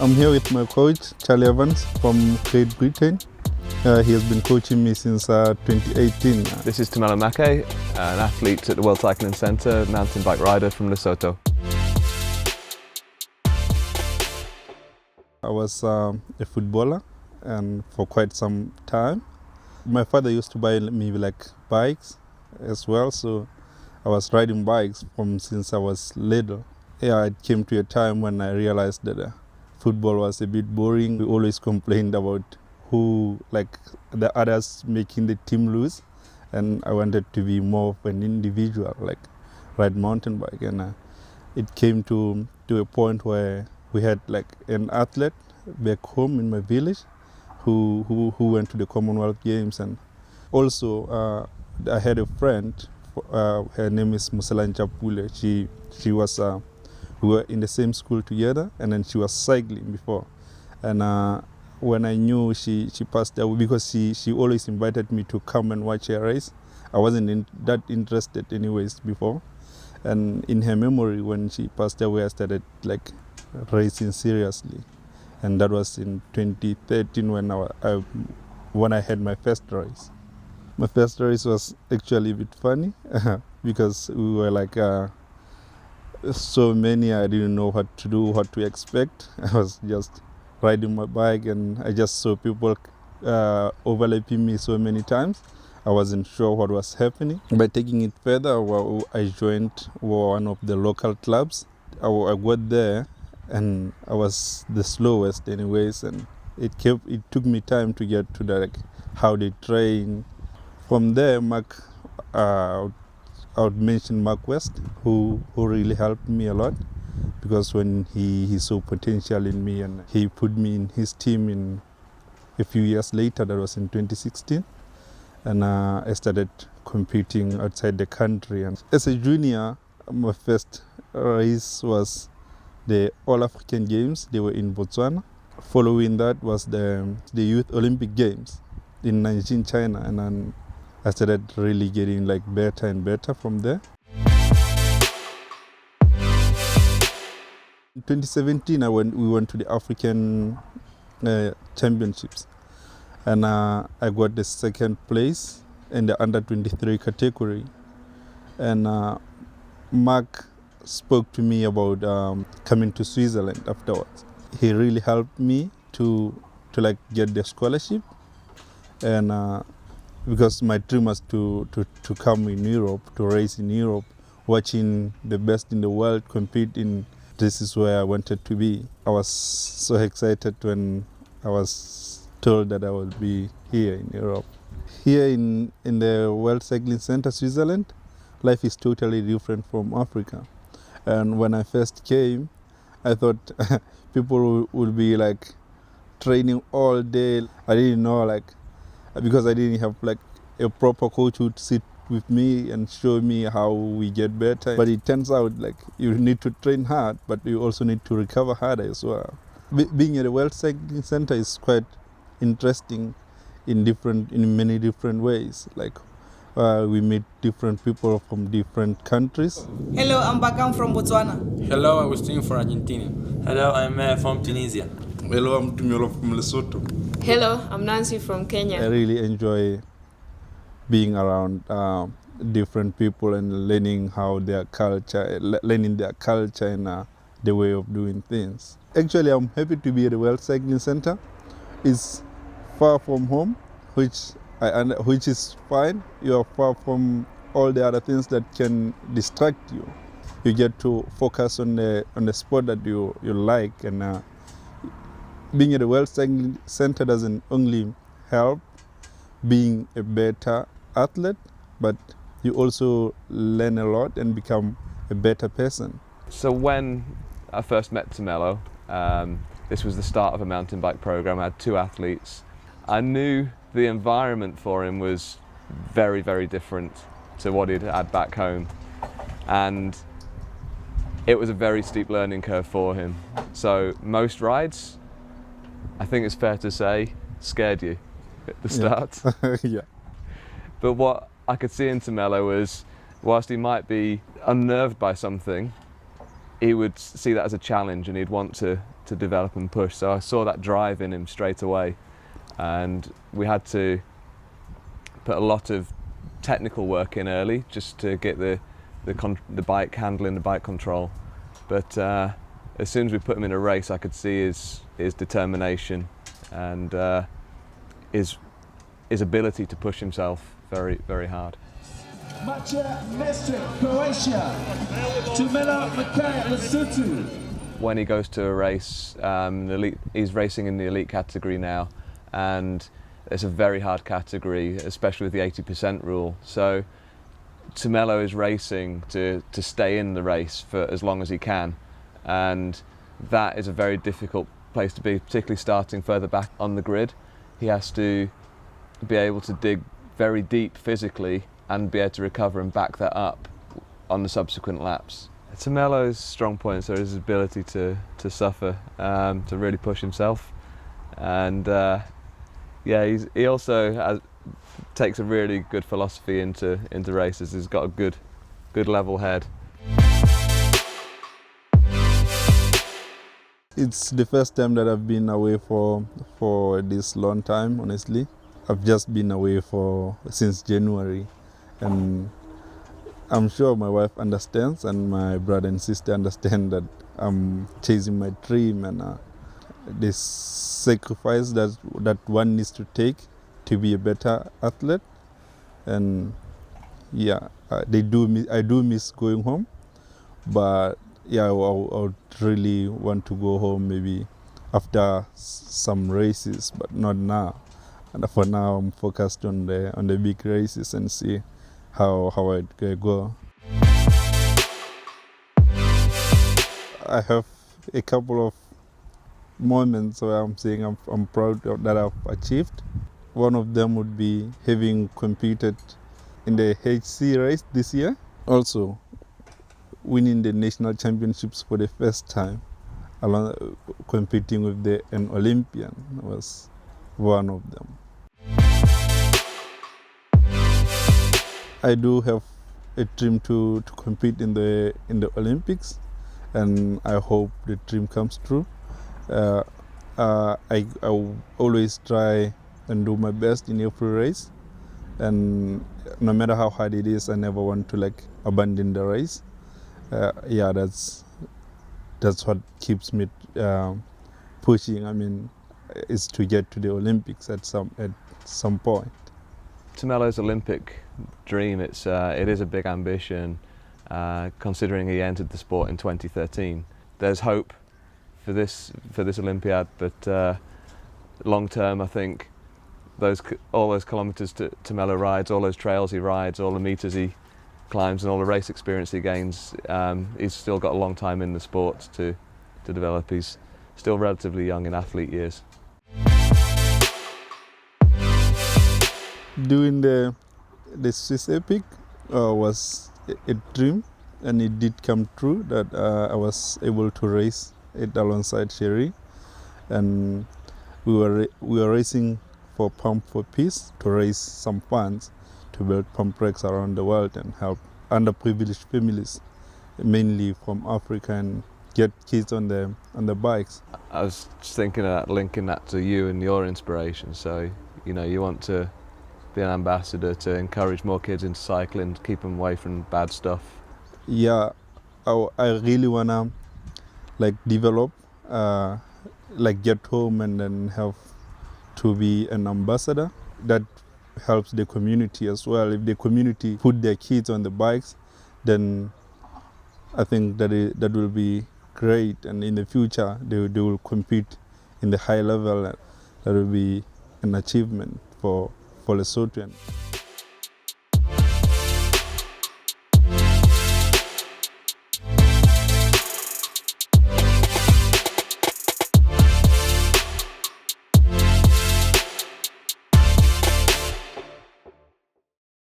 I'm here with my coach, Charlie Evans from Great Britain. He has been coaching me since 2018. This is Tumelo Makae, an athlete at the World Cycling Centre, mountain bike rider from Lesotho. I was a footballer and for quite some time. My father used to buy me bikes as well, so I was riding bikes from since I was little. Yeah, it came to a time when I realized that football was a bit boring. We always complained about who, the others making the team lose, and I wanted to be more of an individual, ride mountain bike. And it came to a point where we had an athlete back home in my village who went to the Commonwealth Games, and also I had a friend. Her name is Musela Nchapule. She was we were in the same school together, and then she was cycling before. And when I knew she passed away, because she always invited me to come and watch her race. I wasn't that interested anyways before. And in her memory, when she passed away, I started racing seriously. And that was in 2013 when I had my first race. My first race was actually a bit funny because we were so many. I didn't know what to do, what to expect. I was just riding my bike and I just saw people overlapping me so many times. I wasn't sure what was happening. By taking it further, I joined one of the local clubs. I got there and I was the slowest anyways, and it took me time to get to how they train. From there, I would mention Mark West, who really helped me a lot, because when he saw potential in me and he put me in his team in a few years later, that was in 2016, and I started competing outside the country. And as a junior, my first race was the All African Games. They were in Botswana. Following that was the Youth Olympic Games in Nanjing, China, and then I started really getting better and better from there. In 2017, we went to the African Championships, and I got the second place in the under 23 category. And Mark spoke to me about coming to Switzerland afterwards. He really helped me to get the scholarship, and because my dream was to come in Europe, to race in Europe, watching the best in the world compete in. This is where I wanted to be. I was so excited when I was told that I would be here in Europe. Here in the World Cycling Centre, Switzerland, life is totally different from Africa. And when I first came, I thought people would be training all day. I didn't know because I didn't have a proper coach who would sit with me and show me how we get better. But it turns out you need to train hard, but you also need to recover hard as well. Being at the World Cycling Centre is quite interesting in many different ways. We meet different people from different countries. Hello, I'm Bakam from Botswana. Hello, Agustin from Argentina. Hello, I'm from Tunisia. Hello, I'm Tumelo from Lesotho. Hello, I'm Nancy from Kenya. I really enjoy being around different people and learning their culture and the way of doing things. Actually, I'm happy to be at the World Cycling Centre. It's far from home, which is fine. You are far from all the other things that can distract you. You get to focus on the sport that you like, and being at the World Cycling Centre doesn't only help being a better athlete, but you also learn a lot and become a better person. So when I first met Tumelo, this was the start of a mountain bike program. I had two athletes. I knew the environment for him was very, very different to what he'd had back home. And it was a very steep learning curve for him. So most rides, I think it's fair to say, scared you at the start. Yeah. But what I could see in Tumelo was, whilst he might be unnerved by something, he would see that as a challenge and he'd want to develop and push. So I saw that drive in him straight away, and we had to put a lot of technical work in early just to get the bike handling, the bike control. But as soon as we put him in a race, I could see his determination and his ability to push himself very, very hard. Tumelo Makae, Lesotho. When he goes to a race, he's racing in the elite category now, and it's a very hard category, especially with the 80% rule. So Tumelo is racing to stay in the race for as long as he can, and that is a very difficult place to be, particularly starting further back on the grid. He has to be able to dig very deep physically and be able to recover and back that up on the subsequent laps. Tumelo's strong points are his ability to suffer, to really push himself, and he also takes a really good philosophy into races. He's got a good level head. It's the first time that I've been away for this long time, honestly. I've just been away since January, and I'm sure my wife understands and my brother and sister understand that I'm chasing my dream, and this sacrifice that one needs to take to be a better athlete. And I do miss going home, but I would really want to go home maybe after some races, but not now. And for now, I'm focused on the big races and see how it go. I have a couple of moments where I'm saying I'm proud of that I've achieved. One of them would be having competed in the HC race this year. Also, winning the national championships for the first time, along competing with an Olympian was one of them. I do have a dream to compete in the Olympics, and I hope the dream comes true. I always try and do my best in every race, and no matter how hard it is, I never want to abandon the race. That's what keeps me pushing. I mean, is to get to the Olympics at some point. Tumelo's Olympic dream, it is a big ambition, considering he entered the sport in 2013. There's hope for this Olympiad, but long term, I think all those kilometres Tumelo rides, all those trails he rides, all the metres he climbs, and all the race experience he gains, he's still got a long time in the sport to develop. He's still relatively young in athlete years. Doing the Swiss Epic was a dream, and it did come true that I was able to race it alongside Sherry, and we were racing for Pump for Peace to raise some funds to build pump tracks around the world and help underprivileged families, mainly from Africa, and get kids on the bikes. I was just thinking of linking that to you and your inspiration. So you want to be an ambassador to encourage more kids into cycling, to keep them away from bad stuff. Yeah, I really wanna develop, get home and then have to be an ambassador. That helps the community as well. If the community put their kids on the bikes, then I think that will be great, and in the future they will compete in the high level. That will be an achievement for Lesotho.